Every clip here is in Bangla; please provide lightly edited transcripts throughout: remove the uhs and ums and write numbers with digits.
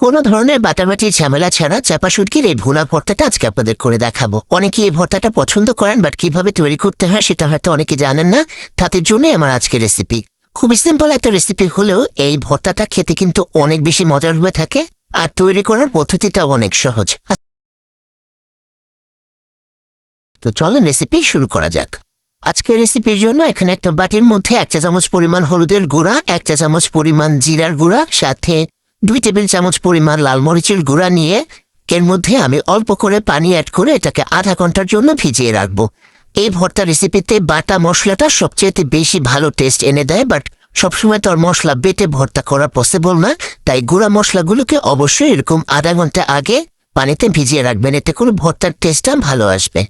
কোনো ধরনের বাটাবাটি ঝামেলা ছাড়া চাপা শুটকির এই ভুনা ভর্তাটা আজকে আপনাদের করে দেখাবো। অনেকে এই ভর্তাটা পছন্দ করেন, বাট কিভাবে তৈরি করতে হয় সেটা হয়তো অনেকে জানেন না। তাদের জন্যই আমার আজকের রেসিপি। খুবই সিম্পল একটা রেসিপি হলেও এই ভর্তাটা খেতে কিন্তু অনেক বেশি মজার হয়ে থাকে, আর তৈরি করার পদ্ধতিটাও অনেক সহজ। তো চলেন রেসিপি শুরু করা যাক। আজকের রেসিপির জন্য এখানে একটা বাটির মধ্যে 1 চা চামচ পরিমাণ হলুদের গুঁড়া, 1 চা চামচ পরিমাণ জিরার গুঁড়া, সাথে 2 টেবিল চামচ পরিমাণ লাল মরিচের গুঁড়া নিয়ে এর মধ্যে আমি অল্প করে পানি অ্যাড করে এটাকে আধা ঘন্টার জন্য ভিজিয়ে রাখবো। এই ভর্তা রেসিপিতে বাটা মশলাটা সবচেয়ে বেশি ভালো টেস্ট এনে দেয়, বাট সবসময় তো আর মশলা বেটে ভর্তা করা পসিবল না। তাই গুঁড়া মশলাগুলোকে অবশ্যই এরকম আধা ঘন্টা আগে পানিতে ভিজিয়ে রাখবেন, এতে করে ভর্তার টেস্টটা ভালো আসবে।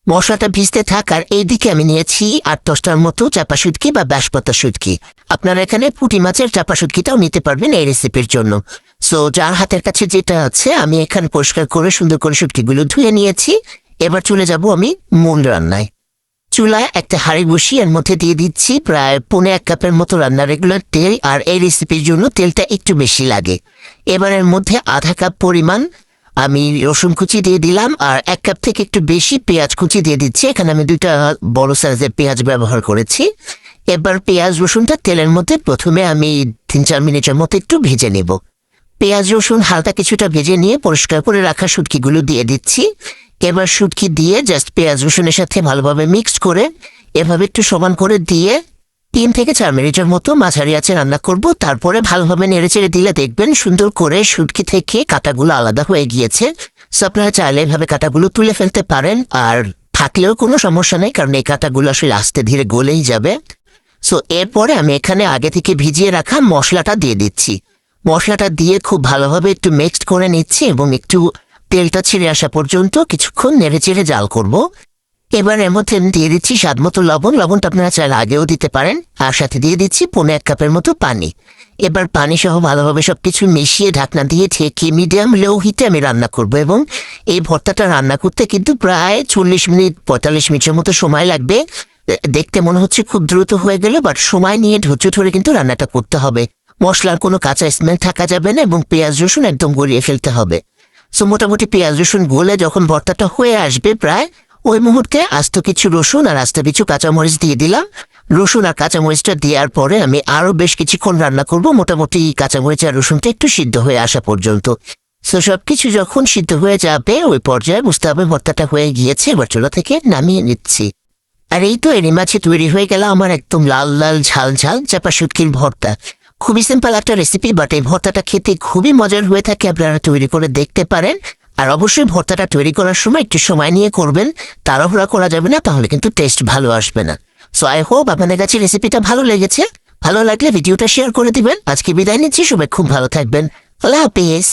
মশলাটা ভিজতে থাকার এইদিকে আমি নিয়েছি 8-10টার মতো চাপা শুটকি বা বাঁশপাতা শুটকি। আপনারা এখানে পুঁটি মাছের চাপা শুটকিটাও নিতে পারবেন এই রেসিপির জন্য। সো যার হাতের কাছে যেটা আছে, আমি এখানে পরিষ্কার করে সুন্দর করে শুটকিগুলো ধুয়ে নিয়েছি। এবার চলে যাব আমি মূল রান্নায়। চুলায় একটা হাঁড়ি বসিয়ে এর মধ্যে দিয়ে দিচ্ছি প্রায় 1.25 কাপের মতো রান্নার রেগুলার তেল, আর এই রেসিপির জন্য তেলটা একটু বেশি লাগে। এবার এর মধ্যে আধা কাপ পরিমাণ আমি রসুন কুচি দিয়ে দিলাম, আর 1 কাপ থেকে একটু বেশি পেঁয়াজ কুচি দিয়ে দিচ্ছি। এখানে আমি 2টা বড় সাইজের পেঁয়াজ ব্যবহার করেছি। এবার পেঁয়াজ রসুনটা তেলের মধ্যে প্রথমে আমি 3-4 মিনিটের মতো একটু ভেজে নেব। পেঁয়াজ রসুন হালকা কিছুটা ভেজে নিয়ে পরিষ্কার করে রাখা শুটকিগুলো দিয়ে দিচ্ছি। এবার শুটকি দিয়ে জাস্ট পেঁয়াজ রসুনের সাথে ভালোভাবে মিক্স করে এভাবে একটু সমান করে দিয়ে 3 থেকে 4 মিনিটের মতো মাঝারি আঁচে রান্না করব। তারপরে ভালোভাবে নেড়েচেড়ে দিলে দেখবেন সুন্দর করে শুটকি থেকে কাঁটাগুলো আলাদা হয়ে গিয়েছে। সো আপনারা চাইলে এভাবে কাঁটাগুলো তুলে ফেলতে পারেন, আর থাকলেও কোনো সমস্যা নেই, কারণ এই কাঁটাগুলো আসলে আস্তে ধীরে গলেই যাবে। সো এরপরে আমি এখানে আগে থেকে ভিজিয়ে রাখা মশলাটা দিয়ে দিচ্ছি। মশলাটা দিয়ে খুব ভালোভাবে একটু মিক্সড করে নিচ্ছি এবং একটু তেলটা ছেড়ে আসা পর্যন্ত কিছুক্ষণ নেড়েচেড়ে জাল করব। এবার এর মধ্যে দিয়ে দিচ্ছি স্বাদ মতো লবণ। লবণটা আপনারা চাইলে আগেও দিতে পারেন। আর সাথে দিয়ে দিচ্ছি 1.25 কাপের মতো পানি। এবার পানি সহ ভালোভাবে সবকিছু মিশিয়ে ঢাকনা দিয়ে ঢেকে মিডিয়াম লো হিটে আমি রান্না করব। এবং এই ভর্তাটা রান্না করতে কিন্তু প্রায় 40 মিনিট 45 মিনিটের মতো সময় লাগবে। দেখতে মনে হচ্ছে খুব দ্রুত হয়ে গেল, বাট সময় নিয়ে ধৈর্য ধরে কিন্তু রান্নাটা করতে হবে। মশলার কোনো কাঁচা স্মেল থাকা যাবে না এবং পেঁয়াজ রসুন একদম গলিয়ে ফেলতে হবে। সো মোটামুটি পেঁয়াজ রসুন গলে যখন ভর্তাটা হয়ে আসবে প্রায়, ওই মুহূর্তে আস্ত কিছু রসুন আর আস্ত কিছু কাঁচামরিচ দিয়ে দিলাম। রসুন আর কাঁচামরিচটা দেওয়ার পরে আমি আরও বেশ কিছুক্ষণ রান্না করব, মোটামুটি কাঁচামরিচ আর রসুনটা একটু সিদ্ধ হয়ে আসা পর্যন্ত। সো সবকিছু যখন সিদ্ধ হয়ে যাবে ওই পর্যায়ে বুঝতে হবে ভর্তাটা হয়ে গিয়েছে। এবার চুলা থেকে নামিয়ে নিচ্ছি। আর এই তো এরই মাঝে তৈরি হয়ে গেল আমার একদম লাল লাল ঝাল ঝাল চাপা শুটকির ভর্তা। খুবই সিম্পল একটা রেসিপি, বাট এই ভর্তাটা খেতে খুবই মজার হয়ে থাকে। আপনারা তৈরি করে দেখতে পারেন। আর অবশ্যই ভর্তাটা তৈরি করার সময় একটু সময় নিয়ে করবেন, তাড়াহুড়া করা যাবে না, তাহলে কিন্তু টেস্ট ভালো আসবে না। সো আই হোপ আপনাদের কাছে রেসিপিটা ভালো লেগেছে। ভালো লাগলে ভিডিওটা শেয়ার করে দিবেন। আজকে বিদায় নিচ্ছি, সবাই খুব ভালো থাকবেন। আল্লাহ হাফেজ।